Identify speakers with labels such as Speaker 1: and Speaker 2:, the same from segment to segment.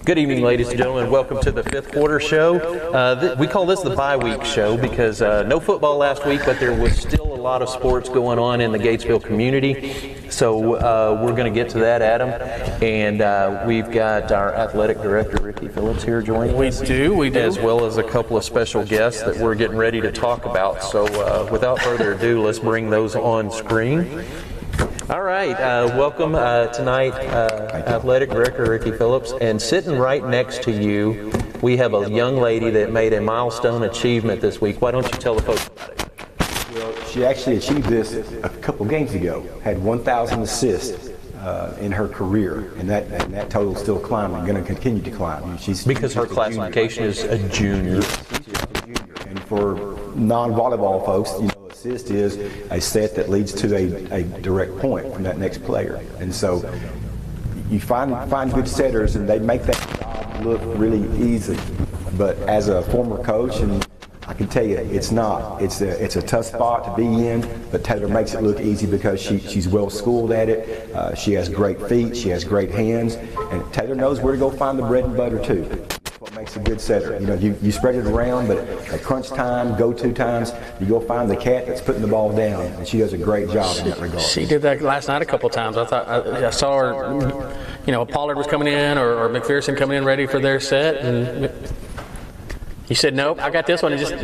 Speaker 1: Good evening, ladies and gentlemen. Welcome to the fifth quarter show. We call this the bye week show because no football last week, but there was still a lot of sports going on in the Gatesville community. So we're going to get to that, Adam. And we've got our athletic director, Ricky Phillips, here joining us.
Speaker 2: We do.
Speaker 1: As well as a couple of special guests that we're getting ready to talk about. So without further ado, let's bring those on screen. All right, welcome tonight, Athletic Director Ricky Phillips, and sitting right next to you, we have a young lady that made a milestone achievement this week. Why don't you tell the folks about it?
Speaker 3: Well, she actually achieved this a couple games ago, had 1,000 assists in her career, and that total is still climbing, going to continue to climb.
Speaker 1: Because her classification is a junior.
Speaker 3: She's just a junior, and for non-volleyball folks, assist is a set that leads to a direct point from that next player. And so you find good setters and they make that job look really easy. But as a former coach, and I can tell you it's not. It's a tough spot to be in, but Taylor makes it look easy because she's well schooled at it. She has great feet, she has great hands, and Taylor knows where to go find the bread and butter too. What makes a good setter. You spread it around, but at crunch time, go-to times, you go find the cat that's putting the ball down, and she does a great job in that regard.
Speaker 2: She did that last night a couple times. I saw her, Pollard was coming in or McPherson coming in ready for their set, and you said, nope, I got this one, and just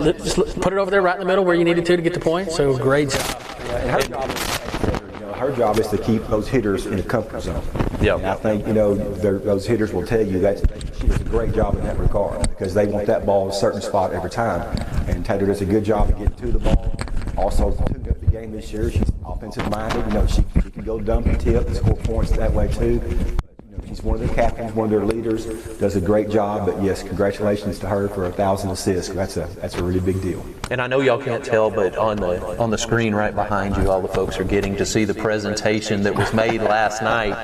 Speaker 2: put it over there right in the middle where you needed to get the point, so great job.
Speaker 3: Her job is to keep those hitters in the comfort zone.
Speaker 1: Yeah.
Speaker 3: And I think, those hitters will tell you that she does a great job in that regard because they want that ball in a certain spot every time. And Taylor does a good job of getting to the ball. Also, tuned up the game this year. She's offensive minded. She can go dump and tip and score points that way too. She's one of their captains, one of their leaders, does a great job. But yes, congratulations to her for 1,000 assists. That's a really big deal.
Speaker 1: And I know y'all can't tell, but on the screen right behind you, all the folks are getting to see the presentation that was made last night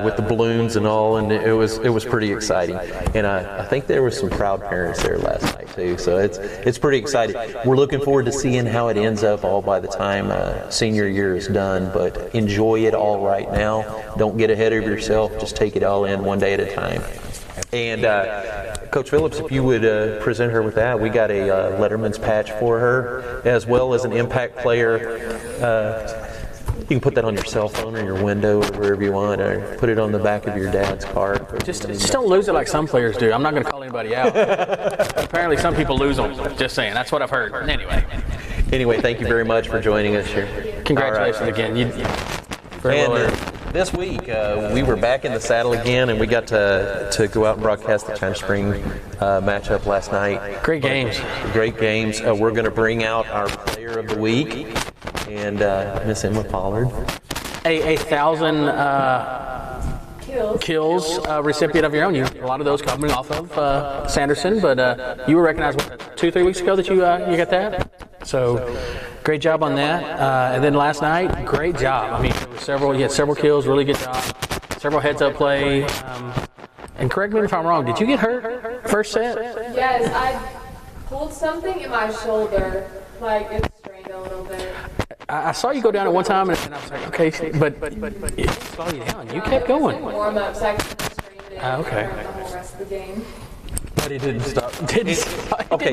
Speaker 1: with the balloons and all, and it was pretty exciting. And I think there was some proud parents there last night too. So it's pretty exciting. We're looking forward to seeing how it ends up all by the time senior year is done. But enjoy it all right now. Don't get ahead of yourself. Just take it all in one day at a time. And Coach Phillips, if you would present her with that, we got a Letterman's patch for her, as well as an impact player. You can put that on your cell phone or your window or wherever you want, or put it on the back of your dad's car.
Speaker 2: Just don't lose it like some players do. I'm not going to call anybody out. Apparently some people lose them. Just saying. That's what I've heard.
Speaker 1: Anyway, thank you very much for joining us here.
Speaker 2: Congratulations again.
Speaker 1: This week, we were back in the saddle again, and we got to go out and broadcast the China Spring matchup last night.
Speaker 2: Great games.
Speaker 1: We're going to bring out our player of the week, and Miss Emma Pollard.
Speaker 2: A 1,000 kills recipient of your own. A lot of those coming off of Sanderson, but you were recognized 2-3 weeks ago that you got that. So great job on that. And then last night, great job. I mean, you had several kills, really good job. Several heads-up play. And correct me if I'm wrong, did you get hurt first set?
Speaker 4: Yes, I pulled something in my shoulder, like it strained a little bit.
Speaker 2: I saw you go down at one time, and I was like, okay, but it didn't slow you down. You kept going.
Speaker 4: Warm-up section strained it.
Speaker 2: Okay.
Speaker 4: The whole rest of the game.
Speaker 2: But he didn't stop. Didn't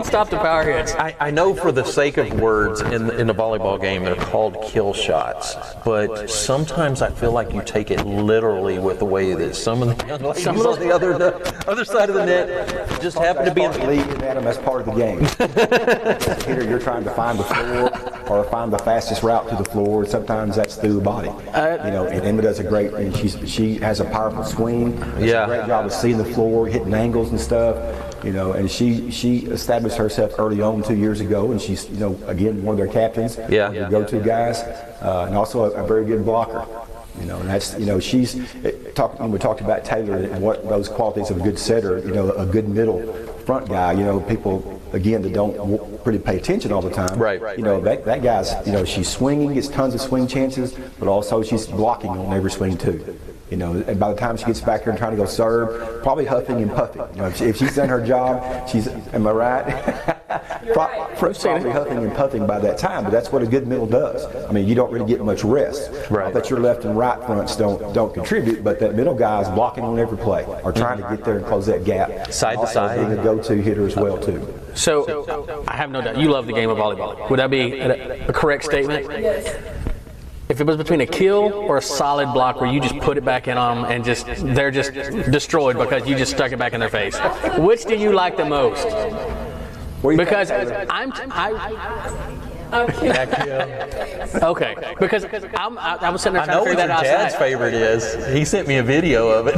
Speaker 2: stop the power hits.
Speaker 1: I know for the sake of words in the volleyball game they're called kill shots, but sometimes I feel like you take it literally with the way that some of the young ladies on the other side of the net just happen to be in the
Speaker 3: lead, Adam. That's part of the game. As a hitter, you're trying to find the floor or find the fastest route to the floor. Sometimes that's through the body. And Emma does a great. And she has a powerful swing. Does a great job of seeing the floor, hitting angles and stuff. And she established herself early on 2 years ago, and she's, again, one of their captains, one of the go-to guys, and also a very good blocker. And that's, she's when we talked about Taylor and what those qualities of a good setter, a good middle front guy, people, again, that don't really pay attention all the time.
Speaker 1: Right.
Speaker 3: That guy's, she's swinging, gets tons of swing chances, but also she's blocking on every swing too. You know, and by the time she gets back here and trying to go serve, probably huffing and puffing. You know, if she's done her job, am I right? Probably huffing and puffing by that time, but that's what a good middle does. I mean, you don't really get much rest.
Speaker 1: Right.
Speaker 3: Not that your left and right fronts don't contribute, but that middle guy is blocking on every play or trying to get there and close that gap.
Speaker 1: Side to side.
Speaker 3: Being a go-to hitter as well, too.
Speaker 2: So, I have no doubt you love the game of volleyball. Would that be a correct statement?
Speaker 4: Yes.
Speaker 2: If it was between a kill or a solid block where you just put it back in on them and they're just destroyed because you just stuck it back in their face, which do you like the most? Because I'm okay. Because I was sitting there trying to figure that out.
Speaker 1: I know what your dad's favorite is. He sent me a video of it.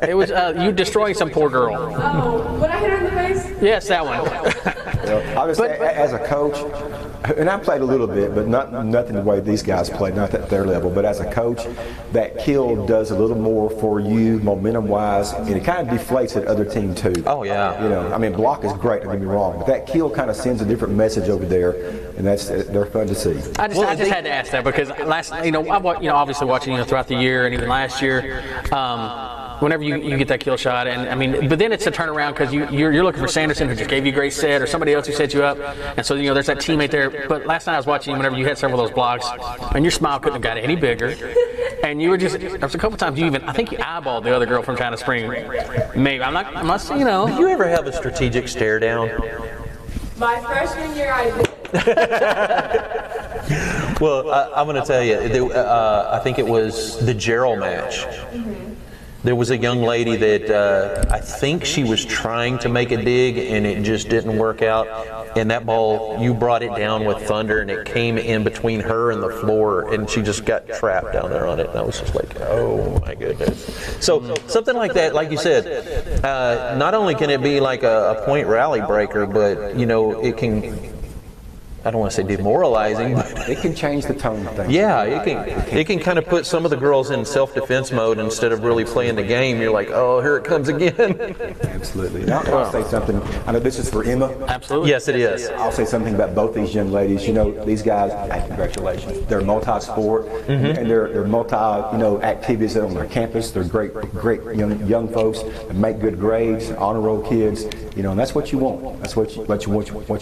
Speaker 2: It was you destroying some poor girl.
Speaker 4: Oh, would I hit her in the face?
Speaker 2: Yes, that one.
Speaker 3: I would say, as a coach, and I played a little bit, but nothing the way these guys play, not at their level. But as a coach, that kill does a little more for you, momentum-wise, and it kind of deflates the other team too.
Speaker 1: Oh yeah.
Speaker 3: You know, I mean, block is great. Don't get me wrong, but that kill kind of sends a different message over there, and they're fun to see.
Speaker 2: I just had to ask that because obviously watching throughout the year and even last year. Whenever you get that kill shot, and I mean, but then it's a turnaround because you're looking for Sanderson who just gave you a great set, or somebody else who set you up, and so there's that teammate there. But last night I was watching whenever you had several of those blocks, and your smile couldn't have got any bigger, and you were just there was a couple times I think you eyeballed the other girl from China Spring. Maybe I'm not.
Speaker 1: Did you ever have a strategic stare down?
Speaker 4: My freshman year, I did.
Speaker 1: Well, I'm going to tell you, I think it was the Gerald match. Mm-hmm. There was a young lady that I think she was trying to make a dig and it just didn't work out. And that ball, you brought it down with thunder and it came in between her and the floor and she just got trapped down there on it. And I was just like, oh my goodness. So something like that, like you said, not only can it be like a point rally breaker, but it can, I don't want to say demoralizing, but
Speaker 3: it can change the tone of things.
Speaker 1: Yeah, it can kind of put some of the girls in self-defense mode instead of really playing the game. You're like, oh, here it comes again.
Speaker 3: Absolutely. Now, I'll say something. I know this is for Emma.
Speaker 2: Absolutely.
Speaker 1: Yes, it is.
Speaker 3: I'll say something about both these young ladies. These guys, congratulations. They're multi-sport, and they're multi, activities on their campus. They're great young folks that make good grades, honor roll kids. And that's what you want. That's what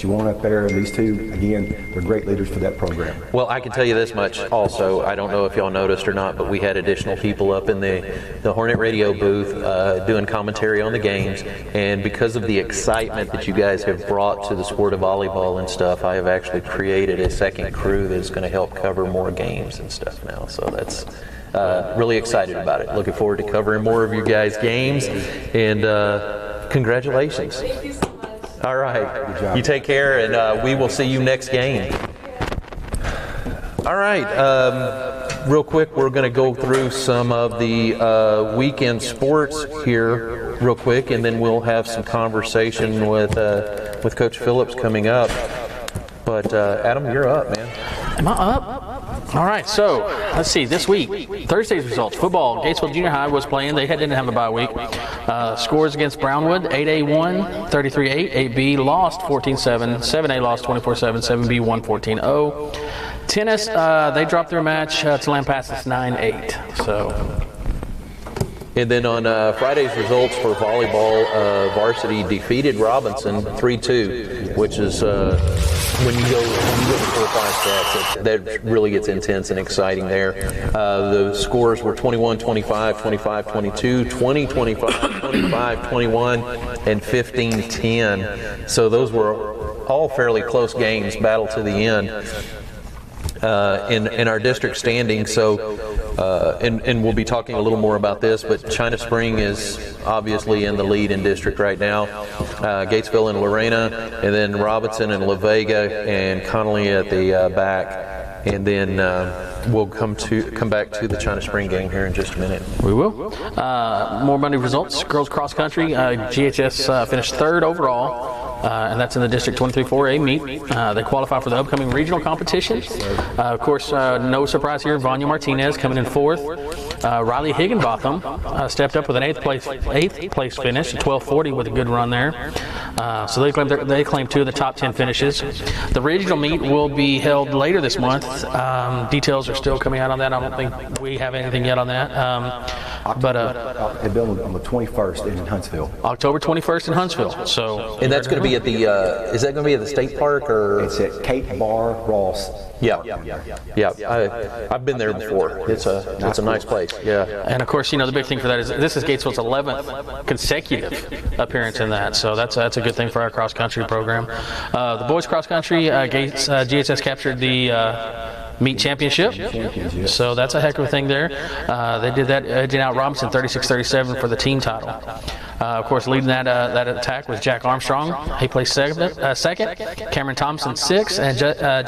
Speaker 3: you want up there. And these two, again, they're great leaders for that program.
Speaker 1: Well, I can tell you this much also. I don't know if y'all noticed or not, but we had additional people up in the Hornet Radio booth doing commentary on the games. And because of the excitement that you guys have brought to the sport of volleyball and stuff, I have actually created a second crew that's going to help cover more games and stuff now. So that's really excited about it. Looking forward to covering more of you guys' games. And congratulations.
Speaker 4: Thank you so much.
Speaker 1: All right. You take care, and we will see you next game. All right. Real quick, we're going to go through some of the weekend sports here real quick, and then we'll have some conversation with Coach Phillips coming up. But, Adam, you're up, man.
Speaker 2: Am I up? All right, so let's see. This week, Thursday's results. Football, Gatesville Junior High was playing. They didn't have a bye week. Scores against Brownwood, 8A won, 33-8. 8B lost, 14-7. 7A lost, 24-7. 7B won, 14-0. Tennis, they dropped their match to Lampasas, 9-8. So.
Speaker 1: And then on Friday's results for volleyball, varsity defeated Robinson 3-2, which is when you go to 4-5 stats, that really gets intense and exciting there. The scores were 21-25, 25-22, 20-25, 25-21, and 15-10. So those were all fairly close games, battle to the end. In our district standing, and we'll be talking a little more about this, but China Spring is obviously in the lead in district right now. Gatesville and Lorena, and then Robinson and La Vega and Connolly at the back, and then we'll come back to the China Spring game here in just a minute.
Speaker 2: We will. More Monday results. Girls cross country, GHS finished third overall. And that's in the District 23 4A meet. They qualify for the upcoming regional competition. Of course, no surprise here, Vanya Martinez coming in fourth. Riley Higginbotham stepped up with an eighth place finish, 12:40 with a good run there. So they claimed 2 of the top 10 finishes. The regional meet will be held later this month. Details are still coming out on that. I don't think we have anything yet on that.
Speaker 3: It'll be on the 21st in Huntsville.
Speaker 2: October 21st in Huntsville. So,
Speaker 1: and that's going to be at the. Is that going to be at the state park or?
Speaker 3: It's at Cape Bar Ross.
Speaker 1: Yeah. I've been there before. It's a nice place. Yeah.
Speaker 2: And of course, the big thing for that is this is Gatesville's 11th consecutive appearance in that. So that's a good thing for our cross country program. The boys cross country, GHS captured the meet championship. So that's a heck of a thing there. They did that, edging out Robinson 36-37 for the team title. Of course, leading that attack was Jack Armstrong. He placed second. Cameron Thompson 6th, and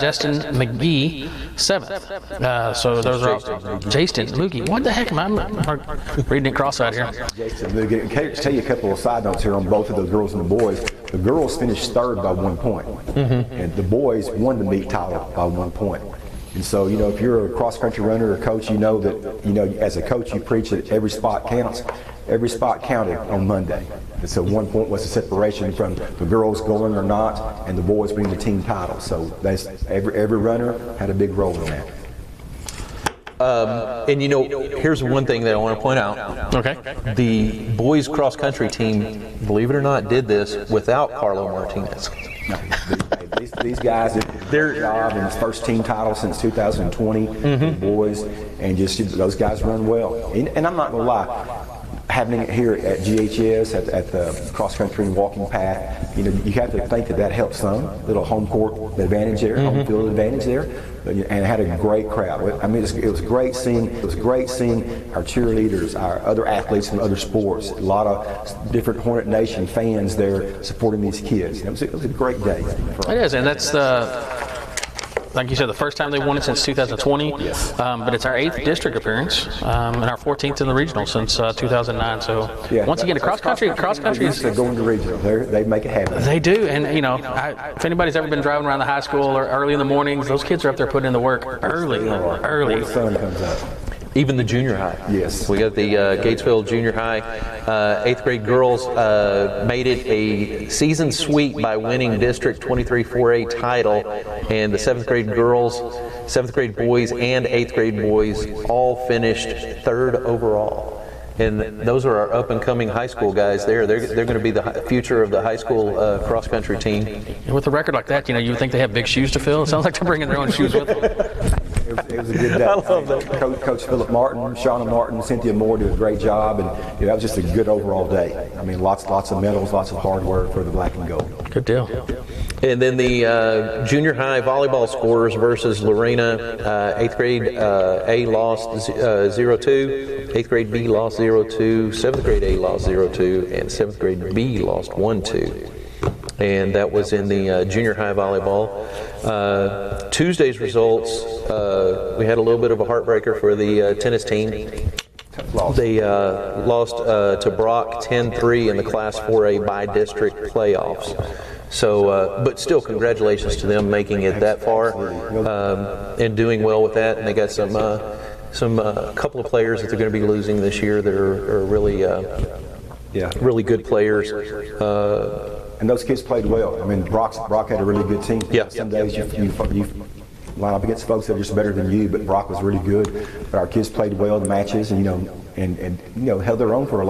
Speaker 2: Justin McGee 7th. So those are all Jason Loogie. What the heck am I reading it cross-eyed here?
Speaker 3: Jason Loogie. Can I tell you a couple of side notes here on both of those girls and the boys? The girls finished 3rd by 1 point, and the boys won the meet title by 1 point. And so, if you're a cross-country runner or coach, you know that, as a coach, you preach that every spot counts. Every spot counted on Monday. And so 1 point was the separation from the girls going or not, and the boys winning the team title. So that's every runner had a big role in that.
Speaker 1: And here's one thing that I want to point out.
Speaker 2: Okay.
Speaker 1: The boys cross-country team, believe it or not, did this without Carlo Martinez.
Speaker 3: No, these guys did their job in his first team title since 2020, the boys, and just those guys run well. And I'm not going to lie, having it here at GHS, at the cross-country and walking path, you have to think that helps some. Little home court advantage there, home field advantage there, and it had a great crowd. I mean, it was great seeing our cheerleaders, our other athletes from other sports, a lot of different Hornet Nation fans there supporting these kids. It was a great day.
Speaker 2: It is, and that's like you said, the first time they won it since 2020.
Speaker 3: Yes.
Speaker 2: But it's our 8th district appearance and our 14th in the regional since 2009. So once again, cross country is
Speaker 3: going to regional. They make it happen.
Speaker 2: They do, and if anybody's ever been driving around the high school or early in the mornings, those kids are up there putting in the work early.
Speaker 3: Before the sun comes up.
Speaker 1: Even the junior high.
Speaker 3: Yes.
Speaker 1: We got the Gatesville Junior High 8th grade girls made it a season sweep by winning District 23 4A title, and the 7th grade girls, 7th grade boys, and 8th grade boys all finished 3rd overall. And those are our up-and-coming high school guys there. They're going to be the future of the high school cross-country team.
Speaker 2: And with a record like that, you would think they have big shoes to fill. It sounds like they're bringing their own shoes with them.
Speaker 3: It was a good day.
Speaker 1: I love that.
Speaker 3: Coach Philip Martin, Shauna Martin, Cynthia Moore did a great job, and that was just a good overall day. I mean, lots of medals, lots of hard work for the black and gold.
Speaker 2: Good deal.
Speaker 1: And then the junior high volleyball scores versus Lorena. 8th grade A lost 0-2, 8th grade B lost 0-2, 7th grade A lost 0-2, and 7th grade B lost 1-2. And that was in the junior high volleyball. Tuesday's results, we had a little bit of a heartbreaker for the tennis team. They lost to Brock 10-3 in the Class 4A by-district playoffs. So, but still, congratulations to them making it that far and doing well with that. And they got some couple of players that they're going to be losing this year that are really really good players.
Speaker 3: And those kids played well. I mean, Brock had a really good team.
Speaker 1: Yeah.
Speaker 3: Some days you line up against folks that are just better than you, but Brock was really good. But our kids played well in the matches, and held their own for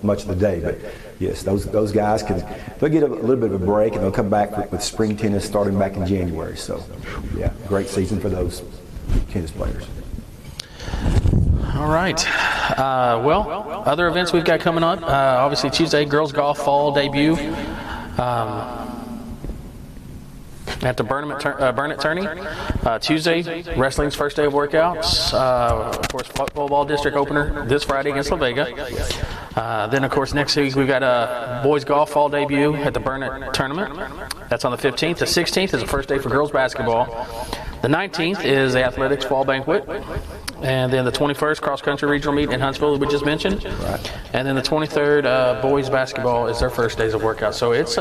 Speaker 3: much of the day. But yes, those guys they'll get a little bit of a break, and they'll come back with spring tennis starting back in January. So, yeah, great season for those tennis players.
Speaker 2: All right. Well, other events we've got coming up. Obviously, Tuesday, girls golf fall debut. At the Burnett Tourney. Tuesday, wrestling's first day of workouts. Of course, football district opener this Friday against La Vega. Then, of course, next week we've got a boys golf fall debut at the Burnett tournament. That's on the 15th. The 16th is the first day for girls basketball. The 19th is the athletics fall banquet. And then the 21st, cross-country regional meet in Huntsville, that we just mentioned. Right. And then the 23rd, boys basketball is their first days of workout. So it's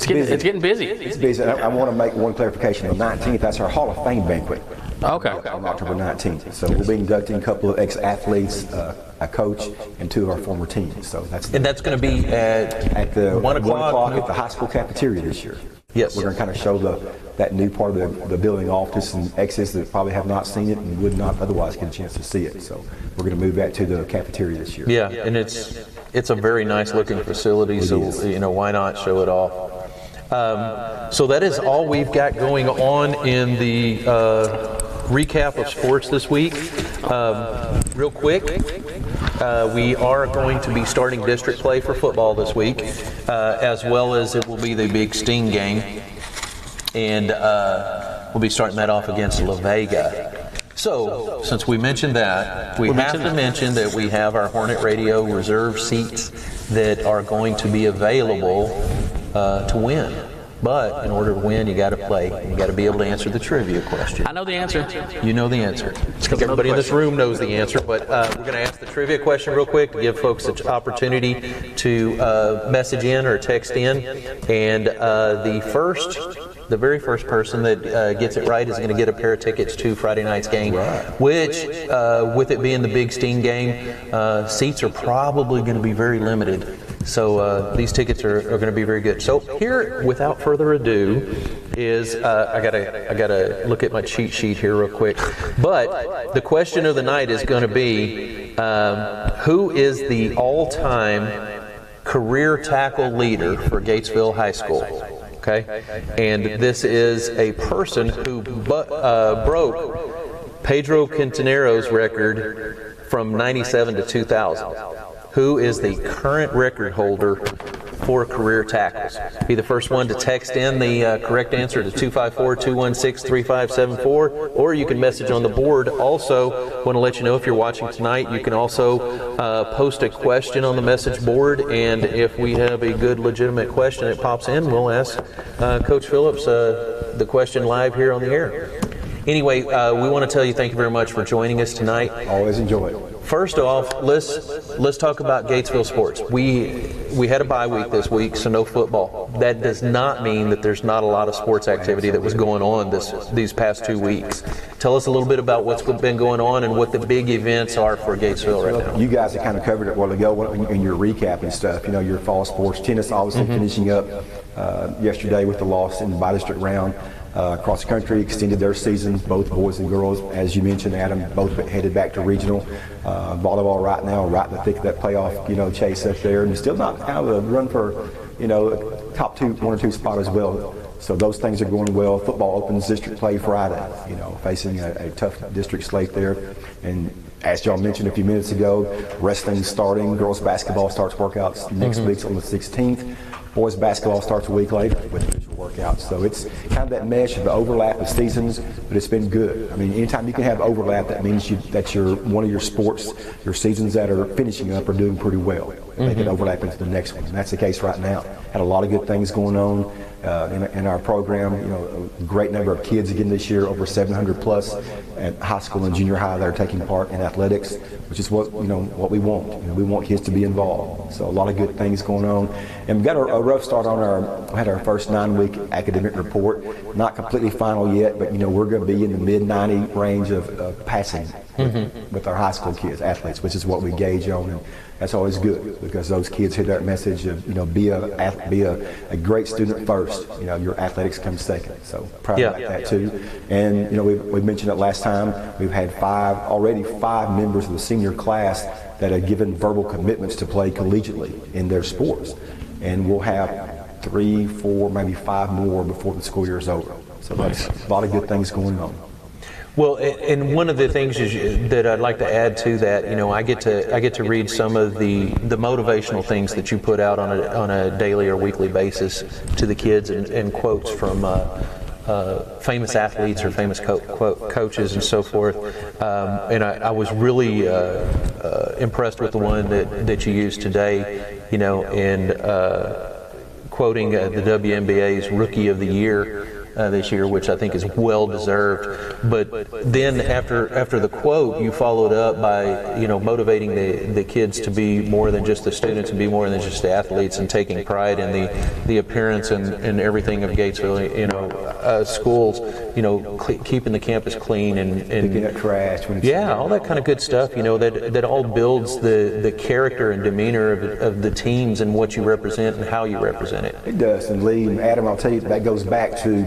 Speaker 2: getting busy.
Speaker 3: It's busy. I want to make one clarification. The 19th, that's our Hall of Fame banquet.
Speaker 2: Okay.
Speaker 3: On October 19th. So we'll be inducting a couple of ex-athletes, a coach, and 2 of our former teams. So that's
Speaker 1: going to be
Speaker 3: at the
Speaker 1: 1 o'clock
Speaker 3: at the high school cafeteria this year.
Speaker 1: Yes.
Speaker 3: We're going to kind of show that new part of the building off to some exes that probably have not seen it and would not otherwise get a chance to see it. So we're going to move that to the cafeteria this year.
Speaker 1: Yeah, and it's a very nice looking facility, so why not show it off? So that is all we've got going on in the recap of sports this week. Real quick, we are going to be starting district play for football this week, as well as it will be the big Sting game, and we'll be starting that off against La Vega. So, since we mentioned that, we have to mention that we have our Hornet Radio Reserved seats that are going to be available to win. But in order to win, you got to play. You got to be able to answer the trivia question.
Speaker 2: I know the answer.
Speaker 1: You know the answer. I think everybody in this room knows the answer, but we're going to ask the trivia question real quick to give folks an opportunity to message in or text in. And the very first person that gets it right is going to get a pair of tickets to Friday night's game, which, with it being the big Sting game, seats are probably going to be very limited. So these tickets are going to be very good. So here, without further ado, is I gotta look at my cheat sheet here real quick. But the question of the night is going to be, who is the all-time career tackle leader for Gatesville High School? Okay, and this is a person who broke Pedro Quintanero's record from 97 to 2000. Who is the current record holder for career tackles? Be the first one to text in the correct answer to 254-216-3574, or you can message on the board. Also, want to let you know if you're watching tonight, you can also post a question on the message board, and if we have a good, legitimate question that pops in, we'll ask Coach Phillips the question live here on the air. Anyway, we want to tell you thank you very much for joining us tonight.
Speaker 3: Always enjoy it.
Speaker 1: First off, let's talk about Gatesville sports. We had a bye week this week, so no football. That does not mean that there's not a lot of sports activity that was going on these past 2 weeks. Tell us a little bit about what's been going on and what the big events are for Gatesville right now.
Speaker 3: You guys have kind of covered it a while ago in your recap and stuff. You know, your fall sports, tennis obviously finishing up yesterday with the loss in the bi-district round. Across the country extended their seasons, both boys and girls. As you mentioned, Adam, both headed back to regional. Volleyball right now, right in the thick of that playoff, chase up there. And still not kind of a run for, top 1 or 2 spot as well. So those things are going well. Football opens district play Friday, facing a tough district slate there. And as y'all mentioned a few minutes ago, wrestling's starting. Girls basketball starts workouts next week on the 16th. Boys basketball starts a week later with official workouts. So it's kind of that mesh of the overlap of seasons, but it's been good. I mean, anytime you can have overlap, that means that one of your sports, your seasons that are finishing up are doing pretty well. They can overlap into the next one. And that's the case right now. Had a lot of good things going on in our program. A great number of kids again this year, over 700 plus at high school and junior high that are taking part in athletics, which is what we want. We want kids to be involved. So a lot of good things going on. And we got a rough start on had our first 9-week academic report. Not completely final yet, but we're going to be in the mid-90 range of passing with our high school kids, athletes, which is what we gauge on. And that's always good because those kids hear that message of be a great student first. Your athletics come second. So proud about that too. And we mentioned it last time. We've had already five members of the senior class that have given verbal commitments to play collegiately in their sports, and we'll have 3, 4, maybe 5 more before the school year is over. So that's a lot of good things going on.
Speaker 1: Well, and one of the things that I'd like to add to that, I get to read some of the motivational things that you put out on a daily or weekly basis to the kids, and quotes from famous athletes or famous coaches and so forth. And I was really impressed with the one that you used today, and quoting the WNBA's Rookie of the Year this year, which I think is well deserved. But then after the quote, you followed up by motivating the kids to be more than just the students, and be more than just the athletes, and taking pride in the appearance and everything of Gatesville schools. keeping the campus clean and
Speaker 3: Picking up trash when it's
Speaker 1: all that kind of good stuff. That all builds the character and demeanor of the teams and what you represent and how you represent it.
Speaker 3: It does. And Lee and Adam, I'll tell you, that goes back to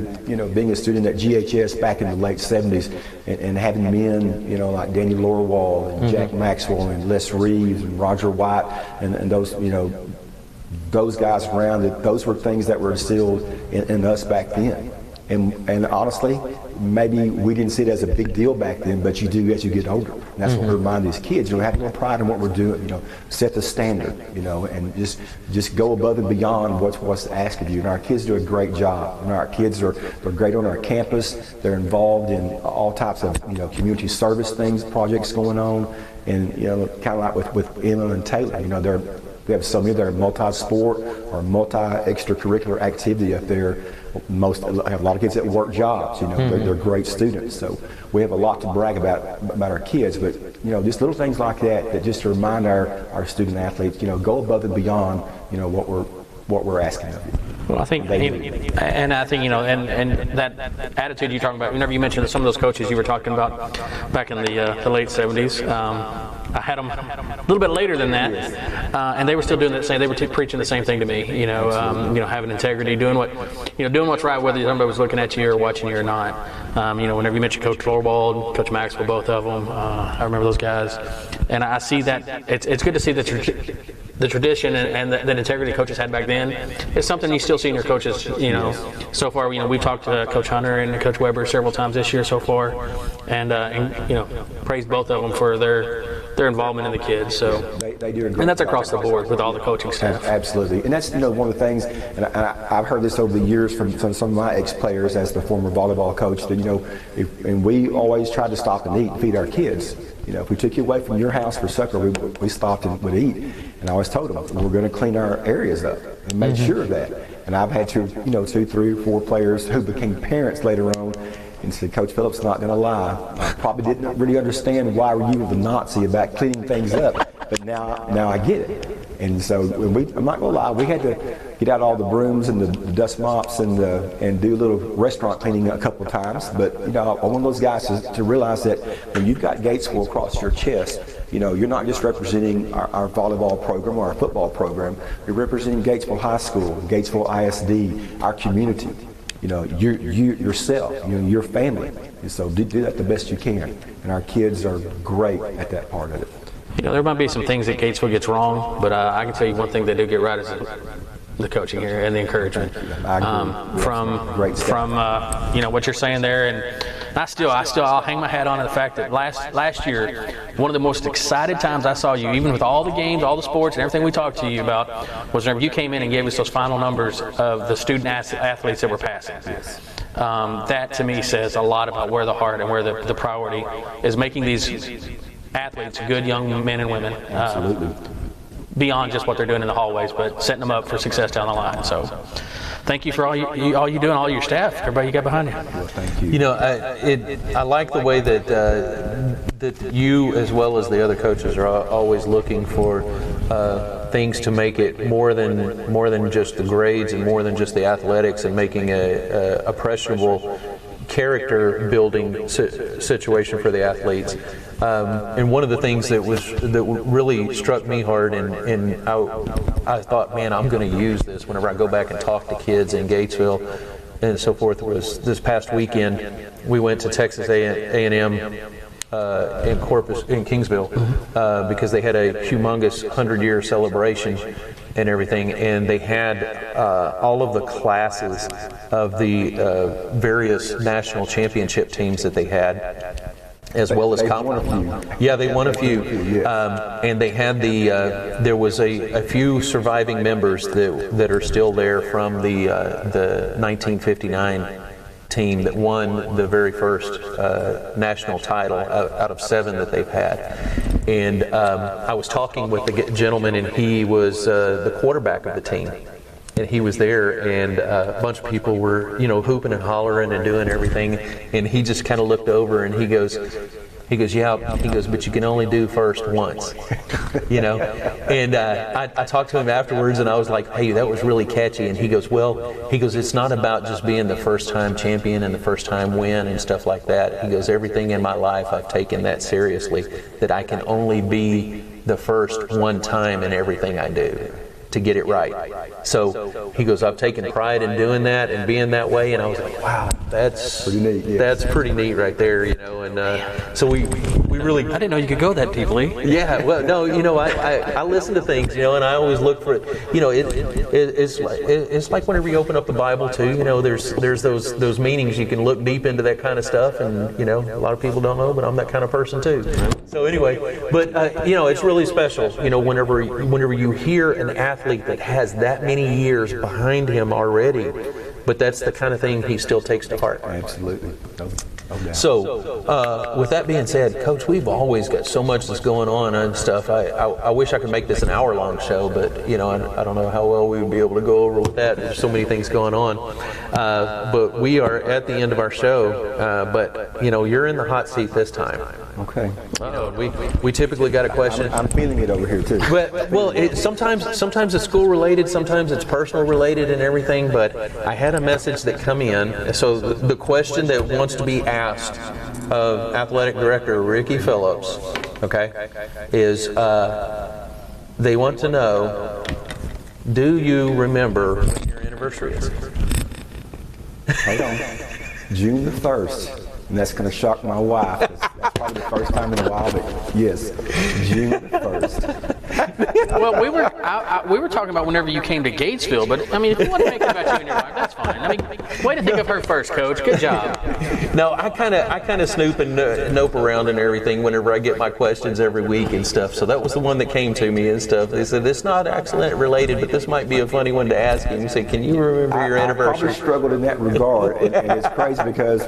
Speaker 3: being a student at GHS back in the late 70s and having men like Danny Lorwall and Jack Maxwell and Les Reeves and Roger White and those those guys around it. Those were things that were instilled in us back then. And honestly, maybe we didn't see it as a big deal back then, but you do as you get older. And that's what we remind these kids. Have a little pride in what we're doing. Set the standard. And just go above and beyond what's asked of you. And our kids do a great job. And our kids they're great on our campus. They're involved in all types of community service things, projects going on. And kind of like with Emma and Taylor. We have so many that are multi-sport or multi-extracurricular activity up there. I have a lot of kids that work jobs. They're great students. So we have a lot to brag about our kids. But just little things like that just to remind our student athletes, go above and beyond, what we're asking of you.
Speaker 2: Well, I think, and that attitude you're talking about. Whenever you mentioned some of those coaches you were talking about back in the late 70s, I had them a little bit later than that, and they were still doing the same. They were preaching the same thing to me. Having integrity, doing what's right, whether somebody was looking at you or watching you or not. Whenever you mentioned Coach Lorwald, Coach Maxwell, both of them, I remember those guys, and I see that it's good to see the tradition and the integrity coaches had back then. It's something you still see in your coaches. So far, we've talked to Coach Hunter and Coach Weber several times this year so far, and praise both of them for their involvement in the kids. So
Speaker 3: they do a great
Speaker 2: and that's across the board with all the coaching staff.
Speaker 3: Absolutely, and that's one of the things. And I've heard this over the years from some of my ex-players as the former volleyball coach. That and we always tried to stop and eat and feed our kids. If we took you away from your house for supper, we stopped and would eat. And I always told them we're going to clean our areas up and make sure of that. And I've had 2, 3, or 4 players who became parents later on and said, Coach Phillips, not going to lie, I probably didn't really understand why you were the Nazi about cleaning things up, but now I get it. And so I'm not going to lie, we had to get out all the brooms and the dust mops and do a little restaurant cleaning a couple of times. But I want those guys to realize that when you've got Gatesville across your chest, you're not just representing our volleyball program or our football program. You're representing Gatesville High School, Gatesville ISD, our community. Yourself, your family. And so do that the best you can. And our kids are great at that part of it.
Speaker 2: There might be some things that Gatesville gets wrong, but I can tell you one thing they do get right is the coaching here and the encouragement. From what you're saying there, and I'll hang my hat on the fact that last year, one of the most excited times I saw you, even with all the games, all the sports, and everything we talked to you about, was whenever you came in and gave us those final numbers of the student athletes that were passing. That to me says a lot about where the heart and where the priority is, making these athletes good young men and women.
Speaker 3: Absolutely.
Speaker 2: Beyond just what they're doing in the hallways, but setting them up for success down the line. So thank you for all you do and all your staff, everybody you got behind you.
Speaker 3: Well, thank you.
Speaker 1: I like the way that you, as well as the other coaches, are always looking for things to make it more than just the grades and more than just the athletics, and making a appreciable character building situation for the athletes. And one of the things that really struck me hard, and I thought, man, I'm going to use this whenever I go back and talk to kids in Gatesville and so forth, was this past weekend we went to Texas A&M in Kingsville, because they had a humongous 100-year celebration and everything, and they had all of the classes of the various national championship teams that they had, as well as
Speaker 3: Yeah,
Speaker 1: they won a few. And they had there was a few surviving members that are still there from the 1959 team that won the very first national title out of 7 that they've had. And I was talking with the gentleman, and he was the quarterback of the team. And he was there, and a bunch of people were, hooping and hollering and doing everything. And he just kind of looked over and he goes, He goes, yeah. He goes, but you can only do first once, you know. And I talked to him afterwards, and I was like, hey, that was really catchy. And he goes, it's not about just being the first time champion and the first time win and stuff like that. He goes, everything in my life I've taken that seriously, that I can only be the first one time in everything I do to get it right. So he goes, I've taken pride in doing that and being that way, and I was like, wow, that's
Speaker 3: pretty neat. Yeah.
Speaker 1: That's pretty neat right there, you know. And so we really,
Speaker 2: I didn't know you could go that deeply.
Speaker 1: yeah. Well, no, you know, I listen to things, you know, and I always look for it. You know, it's like whenever you open up the Bible too. You know, there's those meanings. You can look deep into that kind of stuff, and you know, a lot of people don't know, but I'm that kind of person too. So anyway, but you know, it's really special. You know, whenever you hear an athlete that has that many years behind him already, but that's the kind of thing he still takes to heart.
Speaker 3: Absolutely. No doubt.
Speaker 1: So, with that being said, Coach, we've always got so much that's going on and stuff. I wish I could make this an hour-long show, but you know, I don't know how well we would be able to go over with that. There's so many things going on. But we are at the end of our show. But you know, you're in the hot seat this time.
Speaker 3: Okay.
Speaker 1: We typically got a question.
Speaker 3: I'm feeling it over here too.
Speaker 1: But sometimes it's school related, sometimes it's personal related and everything. But I had a message that come in. So the question that wants to be asked of Athletic Director Ricky Phillips, okay, is they want to know, do you remember when your anniversary is?
Speaker 3: Hold on. June the 1st. And that's going to shock my wife. That's probably the first time in a while, but yes, June the 1st.
Speaker 2: Well, we were talking about whenever you came to Gatesville, but I mean, if you want to make it about you and your wife, that's fine. I mean, way to think of her first, Coach. Good job.
Speaker 1: No, I kind of snoop and nope around and everything whenever I get my questions every week and stuff. So that was the one that came to me and stuff. They said, it's not accident related, but this might be a funny one to ask you. You say, can you remember your anniversary?
Speaker 3: I probably struggled in that regard, and it's crazy because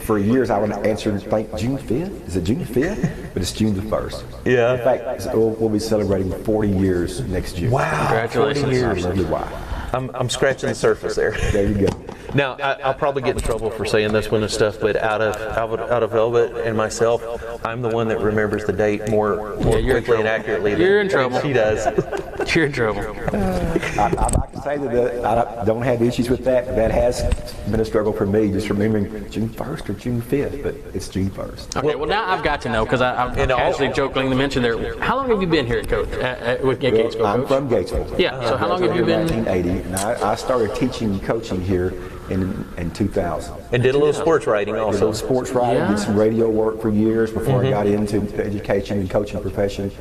Speaker 3: for years I would answer like June 5th. Is it June 5th? But it's June the 1st.
Speaker 1: Yeah.
Speaker 3: In fact, we'll be celebrating 40 years next June.
Speaker 1: Wow.
Speaker 2: Congratulations.
Speaker 1: 40 years.
Speaker 3: I love you, why.
Speaker 1: I'm scratching the surface there.
Speaker 3: There you go.
Speaker 1: Now, I'll probably get in trouble for saying this one and stuff, but out of Velvet and myself, I'm the one that remembers the date more quickly and accurately.
Speaker 2: You're in trouble.
Speaker 1: She does.
Speaker 2: You're in trouble.
Speaker 3: I'd like to say that I don't have issues with that, but that has been a struggle for me, just remembering June 1st or June 5th, but it's June 1st.
Speaker 2: Okay, well now I've got to know, because I'm casually jokingly mentioned there. How long have you been here, Coach, with Gatesville, Coach?
Speaker 3: I'm from Gatesville.
Speaker 2: Yeah, so how long have you been?
Speaker 3: 1980, and I started teaching and coaching here in 2000.
Speaker 1: And did a little sports writing
Speaker 3: Did a
Speaker 1: also.
Speaker 3: little sports writing, did some radio work for years before I got into the education and coaching profession,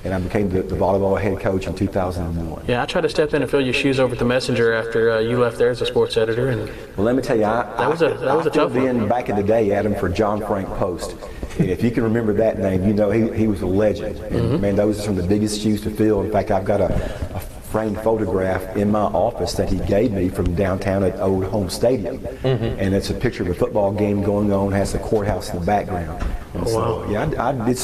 Speaker 3: and I became the volleyball head coach in 2001.
Speaker 2: Yeah, I tried to step in and fill your shoes over at the Messenger after you left there as a sports editor. And
Speaker 3: Well, let me tell you, I
Speaker 2: was a tough
Speaker 3: filled in back in the day, Adam, for John Frank Post. And if you can remember that name, you know he was a legend. And man, those are some of the biggest shoes to fill. In fact, I've got a framed photograph in my office that he gave me from downtown at Old Home Stadium. And it's a picture of a football game going on, has the courthouse in the background. And so, yeah, I did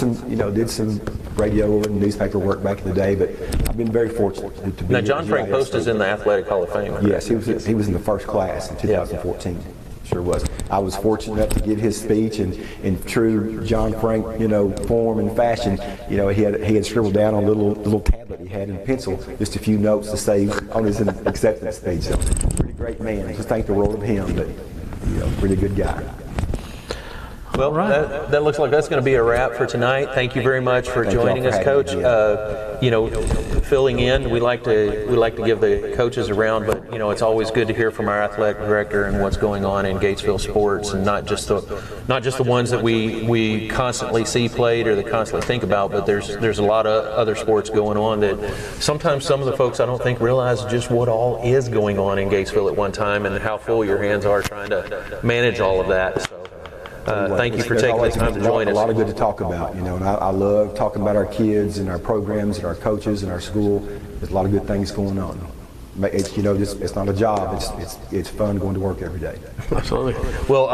Speaker 3: some radio and newspaper work back in the day, but I've been very fortunate to be
Speaker 1: Now,
Speaker 3: here
Speaker 1: John
Speaker 3: at
Speaker 1: Frank
Speaker 3: GIS.
Speaker 1: Post is in the Athletic Hall of Fame.
Speaker 3: Yes, he was in the first class in 2014. Sure was. I was fortunate enough to give his speech, and in true John Frank, form and fashion, he had scribbled down on a little tablet he had in pencil just a few notes to say on his acceptance speech. So, pretty great man. Just think the world of him, but pretty good guy.
Speaker 1: Well, that looks like that's going to be a wrap for tonight. Thank you very much for joining us, Coach. Filling in, we like to give the coaches a round, but it's always good to hear from our athletic director and what's going on in Gatesville sports, and not just the ones that we constantly see played or that constantly think about, but there's a lot of other sports going on that sometimes some of the folks I don't think realize just what all is going on in Gatesville at one time and how full your hands are trying to manage all of that. So. Thank you for taking the time to join us.
Speaker 3: A lot of good to talk about, and I love talking about our kids and our programs and our coaches and our school. There's a lot of good things going on. It's not a job. It's fun going to work every day.
Speaker 2: Absolutely.
Speaker 1: Well.